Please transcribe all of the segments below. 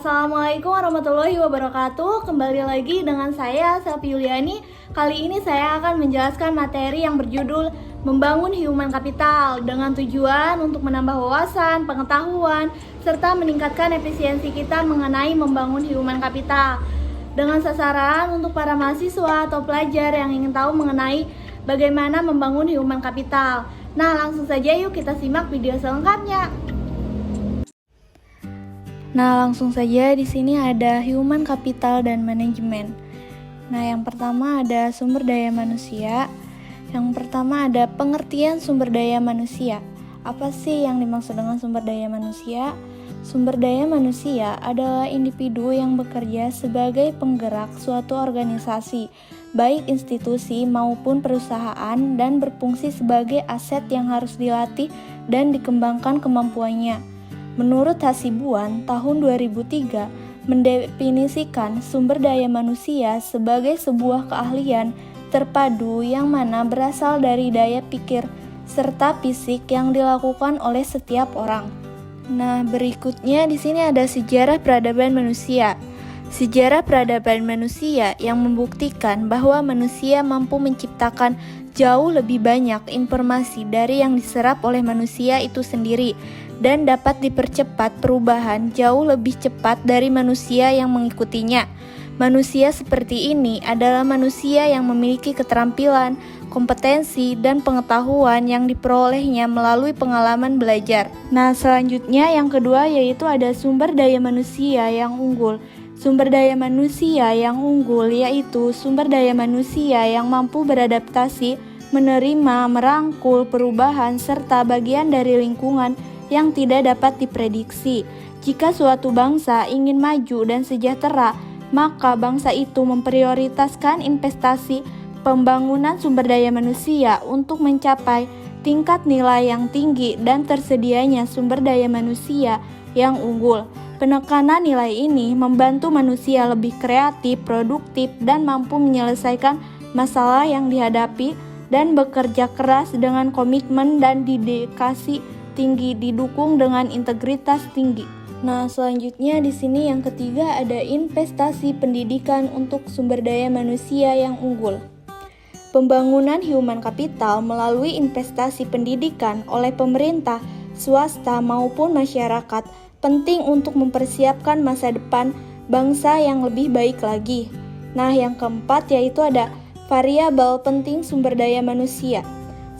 Assalamualaikum warahmatullahi wabarakatuh. Kembali lagi dengan saya, Selvi Yuliani. Kali ini saya akan menjelaskan materi yang berjudul Membangun Human Capital dengan tujuan untuk menambah wawasan, pengetahuan, serta meningkatkan efisiensi kita mengenai membangun human capital. Dengan sasaran untuk para mahasiswa atau pelajar yang ingin tahu mengenai bagaimana membangun human capital. Nah, langsung saja yuk kita simak video selengkapnya. Nah, langsung saja di sini ada human capital dan manajemen. Nah, yang pertama ada sumber daya manusia. Yang pertama ada pengertian sumber daya manusia. Apa sih yang dimaksud dengan sumber daya manusia? Sumber daya manusia adalah individu yang bekerja sebagai penggerak suatu organisasi, baik institusi maupun perusahaan, dan berfungsi sebagai aset yang harus dilatih dan dikembangkan kemampuannya. Menurut Hasibuan tahun 2003 mendefinisikan sumber daya manusia sebagai sebuah keahlian terpadu yang mana berasal dari daya pikir serta fisik yang dilakukan oleh setiap orang. Nah, berikutnya di sini ada sejarah peradaban manusia. Sejarah peradaban manusia yang membuktikan bahwa manusia mampu menciptakan jauh lebih banyak informasi dari yang diserap oleh manusia itu sendiri dan dapat dipercepat perubahan jauh lebih cepat dari manusia yang mengikutinya. Manusia seperti ini adalah manusia yang memiliki keterampilan, kompetensi, dan pengetahuan yang diperolehnya melalui pengalaman belajar. Nah, selanjutnya yang kedua yaitu ada sumber daya manusia yang unggul. Sumber daya manusia yang unggul yaitu sumber daya manusia yang mampu beradaptasi, menerima, merangkul perubahan, serta bagian dari lingkungan yang tidak dapat diprediksi. Jika suatu bangsa ingin maju dan sejahtera, maka bangsa itu memprioritaskan investasi pembangunan sumber daya manusia untuk mencapai tingkat nilai yang tinggi dan tersedianya sumber daya manusia yang unggul. Penekanan nilai ini membantu manusia lebih kreatif, produktif, dan mampu menyelesaikan masalah yang dihadapi dan bekerja keras dengan komitmen dan dedikasi tinggi, didukung dengan integritas tinggi. Nah, selanjutnya di sini yang ketiga ada investasi pendidikan untuk sumber daya manusia yang unggul. Pembangunan human capital melalui investasi pendidikan oleh pemerintah, swasta maupun masyarakat penting untuk mempersiapkan masa depan bangsa yang lebih baik lagi. Nah, yang keempat yaitu ada variabel penting sumber daya manusia.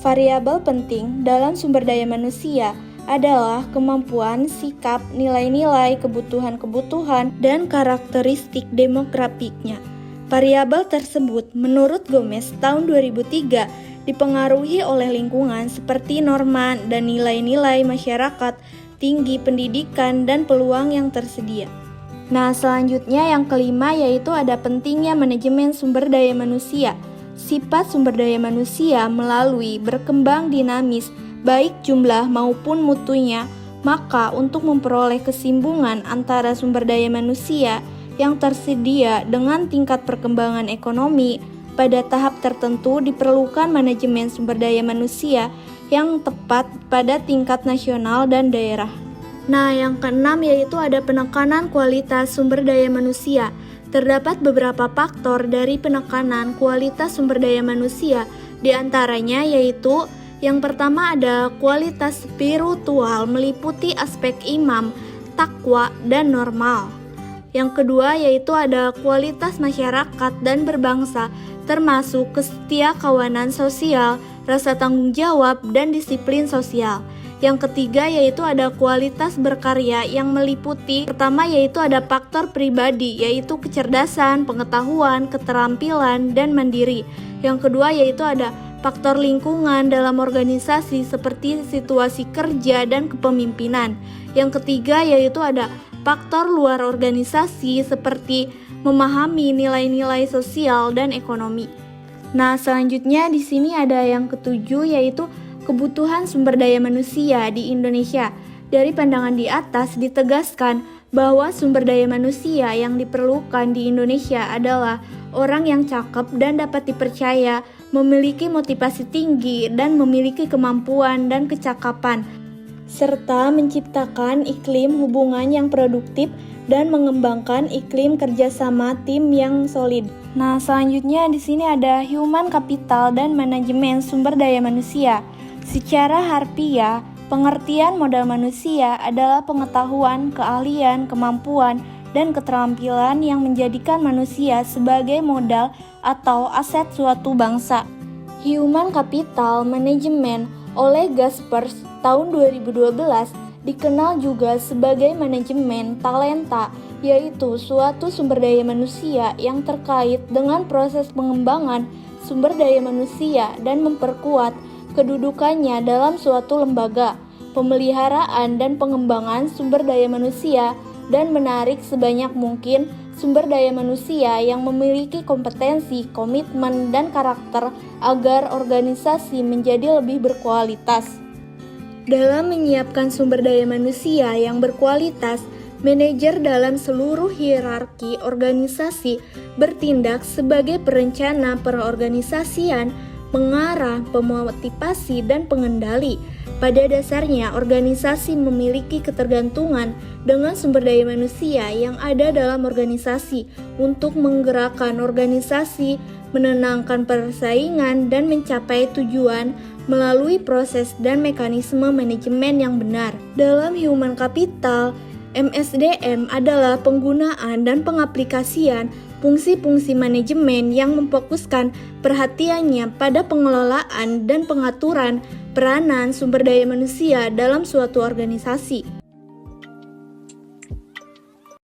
Variabel penting dalam sumber daya manusia adalah kemampuan, sikap, nilai-nilai, kebutuhan-kebutuhan, dan karakteristik demografiknya. Variabel tersebut menurut Gomez tahun 2003 dipengaruhi oleh lingkungan seperti norma dan nilai-nilai masyarakat, tinggi pendidikan, dan peluang yang tersedia. Nah, selanjutnya yang kelima yaitu ada pentingnya manajemen sumber daya manusia. Sifat sumber daya manusia melalui berkembang dinamis, baik jumlah maupun mutunya, maka untuk memperoleh kesinambungan antara sumber daya manusia yang tersedia dengan tingkat perkembangan ekonomi, pada tahap tertentu diperlukan manajemen sumber daya manusia yang tepat pada tingkat nasional dan daerah. Nah, yang keenam yaitu ada penekanan kualitas sumber daya manusia. Terdapat beberapa faktor dari penekanan kualitas sumber daya manusia, di antaranya yaitu yang pertama ada kualitas spiritual meliputi aspek imam, takwa, dan normal. Yang kedua yaitu ada kualitas masyarakat dan berbangsa, termasuk kesetiakawanan sosial, rasa tanggung jawab, dan disiplin sosial. Yang ketiga yaitu ada kualitas berkarya yang meliputi pertama yaitu ada faktor pribadi yaitu kecerdasan, pengetahuan, keterampilan, dan mandiri. Yang kedua yaitu ada faktor lingkungan dalam organisasi seperti situasi kerja dan kepemimpinan. Yang ketiga yaitu ada faktor luar organisasi seperti memahami nilai-nilai sosial dan ekonomi. Nah, selanjutnya di sini ada yang ketujuh yaitu kebutuhan sumber daya manusia di Indonesia. Dari pandangan di atas ditegaskan bahwa sumber daya manusia yang diperlukan di Indonesia adalah orang yang cakep dan dapat dipercaya, memiliki motivasi tinggi dan memiliki kemampuan dan kecakapan, serta menciptakan iklim hubungan yang produktif dan mengembangkan iklim kerjasama tim yang solid. Nah, selanjutnya di sini ada human capital dan manajemen sumber daya manusia. Secara harfiah, pengertian modal manusia adalah pengetahuan, keahlian, kemampuan, dan keterampilan yang menjadikan manusia sebagai modal atau aset suatu bangsa. Human Capital Management oleh Gaspers tahun 2012 dikenal juga sebagai manajemen talenta, yaitu suatu sumber daya manusia yang terkait dengan proses pengembangan sumber daya manusia dan memperkuat kedudukannya dalam suatu lembaga, pemeliharaan dan pengembangan sumber daya manusia, dan menarik sebanyak mungkin sumber daya manusia yang memiliki kompetensi, komitmen, dan karakter agar organisasi menjadi lebih berkualitas. Dalam menyiapkan sumber daya manusia yang berkualitas, manajer dalam seluruh hierarki organisasi bertindak sebagai perencana perorganisasian, pengarah, pemotivasi, dan pengendali. Pada dasarnya, organisasi memiliki ketergantungan dengan sumber daya manusia yang ada dalam organisasi untuk menggerakkan organisasi, menenangkan persaingan, dan mencapai tujuan melalui proses dan mekanisme manajemen yang benar. Dalam human capital, MSDM adalah penggunaan dan pengaplikasian fungsi-fungsi manajemen yang memfokuskan perhatiannya pada pengelolaan dan pengaturan peranan sumber daya manusia dalam suatu organisasi.